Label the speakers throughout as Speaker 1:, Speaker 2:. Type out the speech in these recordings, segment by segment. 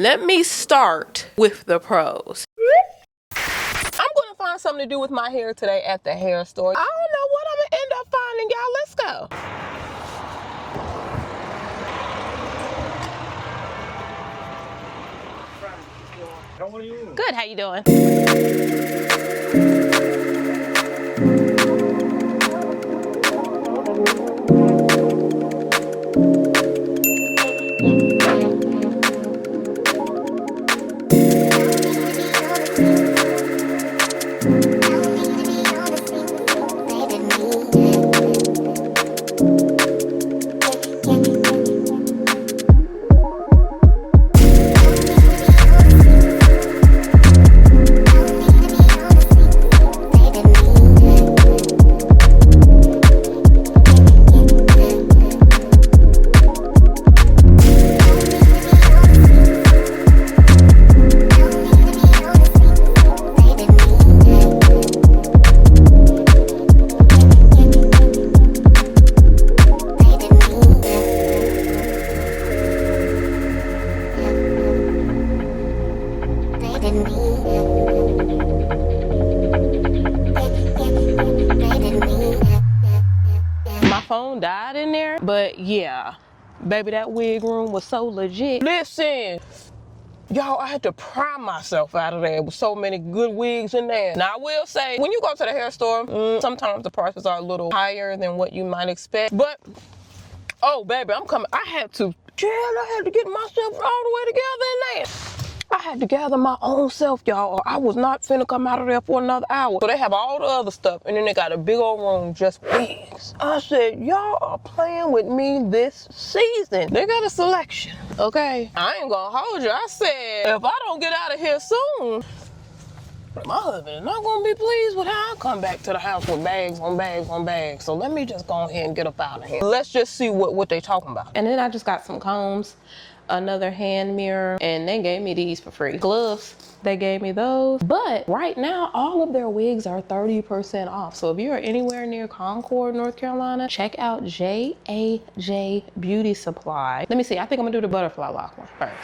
Speaker 1: Let me start with the pros. I'm gonna find something to do with my hair today at the hair store. I don't know what I'm gonna end up finding, y'all. Let's go.
Speaker 2: How are you?
Speaker 1: Good, how you doing? My phone died in there, but yeah, baby, that wig room was so legit. Listen, y'all, I had to pry myself out of there with so many good wigs in there. Now, I will say, when you go to the hair store, sometimes the prices are a little higher than what you might expect, but oh, baby, I'm coming. I had to get myself all the way together in there. I had to gather my own self, y'all, or I was not finna come out of there for another hour. So they have all the other stuff, and then they got a big old room just wigs. I said, y'all are playing with me this season. They got a selection, okay? I ain't gonna hold you. I said, if I don't get out of here soon, my husband is not gonna be pleased with how I come back to the house with bags on bags on bags. So let me just go ahead and get up out of here. Let's just see what they talking about. And then I just got some combs, another hand mirror, and they gave me these for free. Gloves, they gave me those. But right now, all of their wigs are 30% off. So if you're anywhere near Concord, North Carolina, check out JAJ Beauty Supply. Let me see, I think I'm gonna do the butterfly lock one first.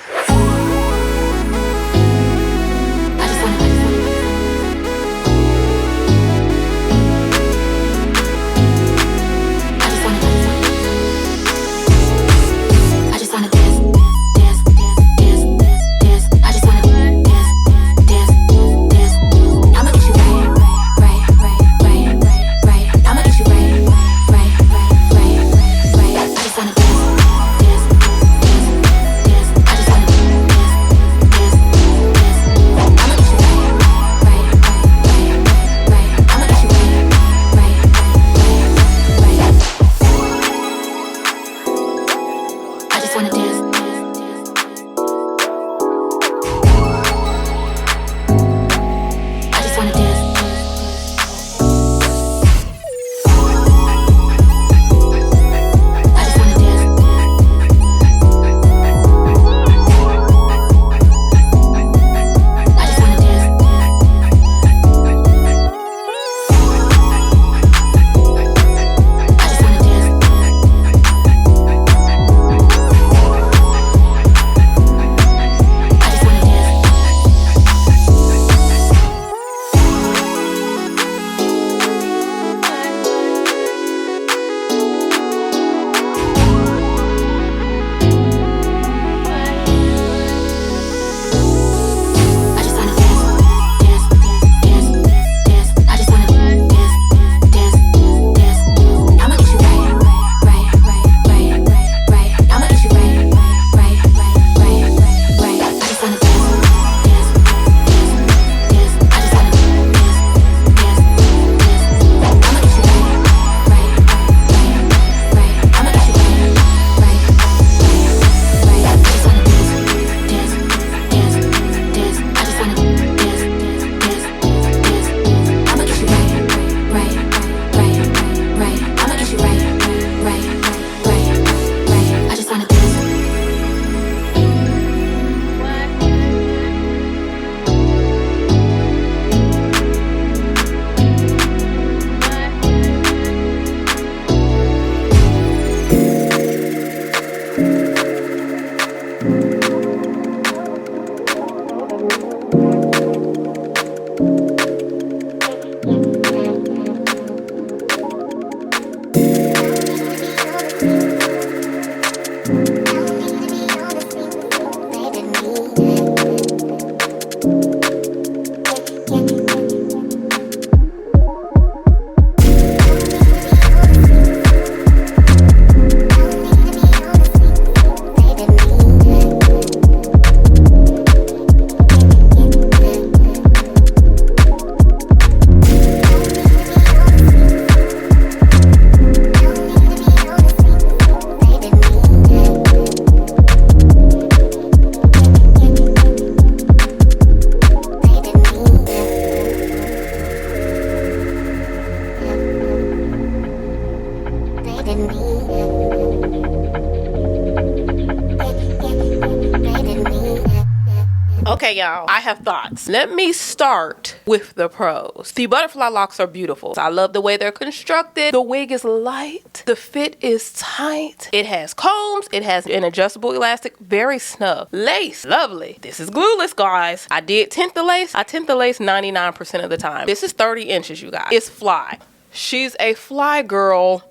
Speaker 1: Okay, y'all, I have thoughts. Let me start with the pros. The butterfly locks are beautiful. I love the way they're constructed. The wig is light. The fit is tight. It has combs. It has an adjustable elastic. Very snug. Lace, lovely. This is glueless, guys. I did tint the lace. I tint the lace 99% of the time. This is 30 inches, you guys. It's fly. She's a fly girl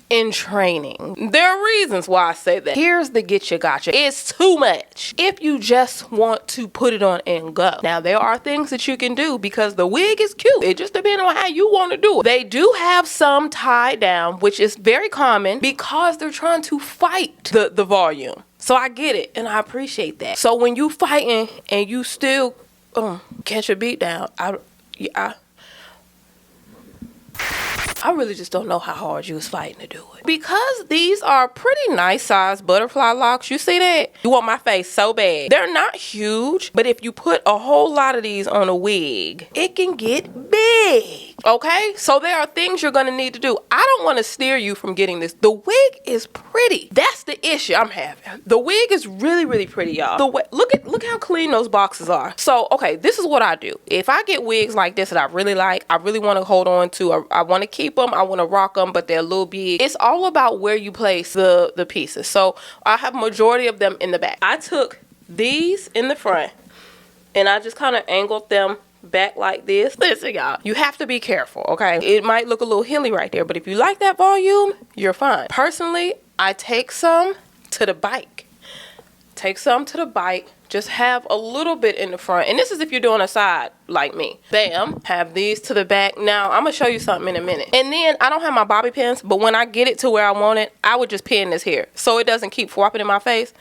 Speaker 1: in training. There are reasons why I say that. Here's the get you gotcha. It's too much if you just want to put it on and go. Now, there are things that you can do because the wig is cute. It just depends on how you want to do it. They do have some tied down, which is very common because they're trying to fight the volume. So I get it and I appreciate that. So when you fighting and you still catch a beat down, I really just don't know how hard you was fighting to do it. Because these are pretty nice size butterfly locks. You see that? You want my face so bad. They're not huge, but if you put a whole lot of these on a wig, it can get big. Okay? So there are things you're gonna need to do. I don't want to steer you from getting this. The wig is pretty. That's the issue I'm having. The wig is really, really pretty, y'all. Look how clean those boxes are. So, okay, this is what I do. If I get wigs like this that I really like, I really want to hold on to, I want to keep them, I want to rock them, but they're a little big. It's all about where you place the pieces. So I have majority of them in the back. I took these in the front and I just kind of angled them back like this. Listen, y'all, you have to be careful, okay? It might look a little hilly right there, but if you like that volume, you're fine. Personally, I take some to the bike. Just have a little bit in the front. And this is if you're doing a side like me. Bam. Have these to the back. Now, I'm going to show you something in a minute. And then, I don't have my bobby pins, but when I get it to where I want it, I would just pin this here. So it doesn't keep flopping in my face.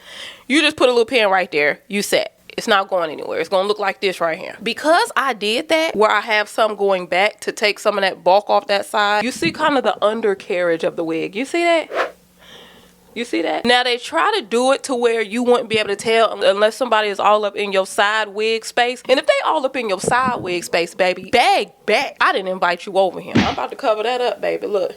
Speaker 1: You just put a little pin right there. You set. It's not going anywhere. It's going to look like this right here. Because I did that, where I have some going back to take some of that bulk off that side, you see kind of the undercarriage of the wig. You see that? You see that? Now, they try to do it to where you wouldn't be able to tell unless somebody is all up in your side wig space. And if they all up in your side wig space, baby, bag back. I didn't invite you over here. I'm about to cover that up, baby. Look.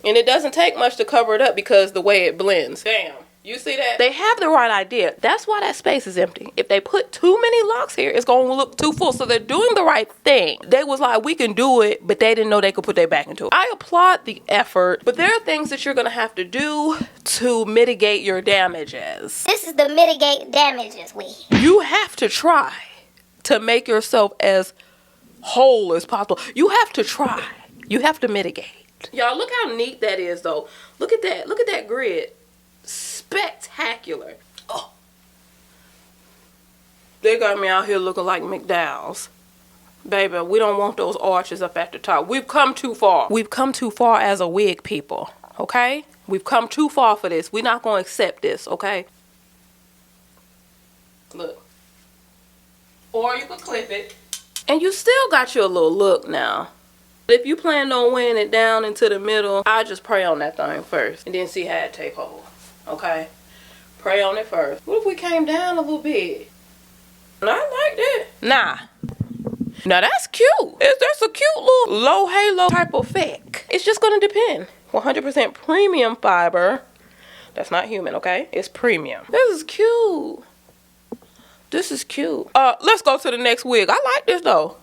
Speaker 1: And it doesn't take much to cover it up because the way it blends. Damn. You see that? They have the right idea. That's why that space is empty. If they put too many locks here, it's going to look too full. So they're doing the right thing. They was like, we can do it, but they didn't know they could put their back into it. I applaud the effort, but there are things that you're going to have to do to mitigate your damages.
Speaker 3: This is the mitigate damages wig.
Speaker 1: You have to try to make yourself as whole as possible. You have to try. You have to mitigate. Y'all, look how neat that is, though. Look at that. Look at that grid. Spectacular. Oh, they got me out here looking like McDowell's. Baby, we don't want those arches up at the top. We've come too far. We've come too far as a wig people, okay? We've come too far for this. We're not going to accept this, okay? Look. Or you could clip it. And you still got your little look now. If you plan on weighing it down into the middle, I just pray on that thing first and then see how it take hold. Okay, pray on it first. What if we came down a little bit? I like that. Now that's cute. That's a cute little low halo type of effect. It's just gonna depend. 100% premium fiber. That's not human, okay? It's premium. This is cute. Let's go to the next wig. I like this though.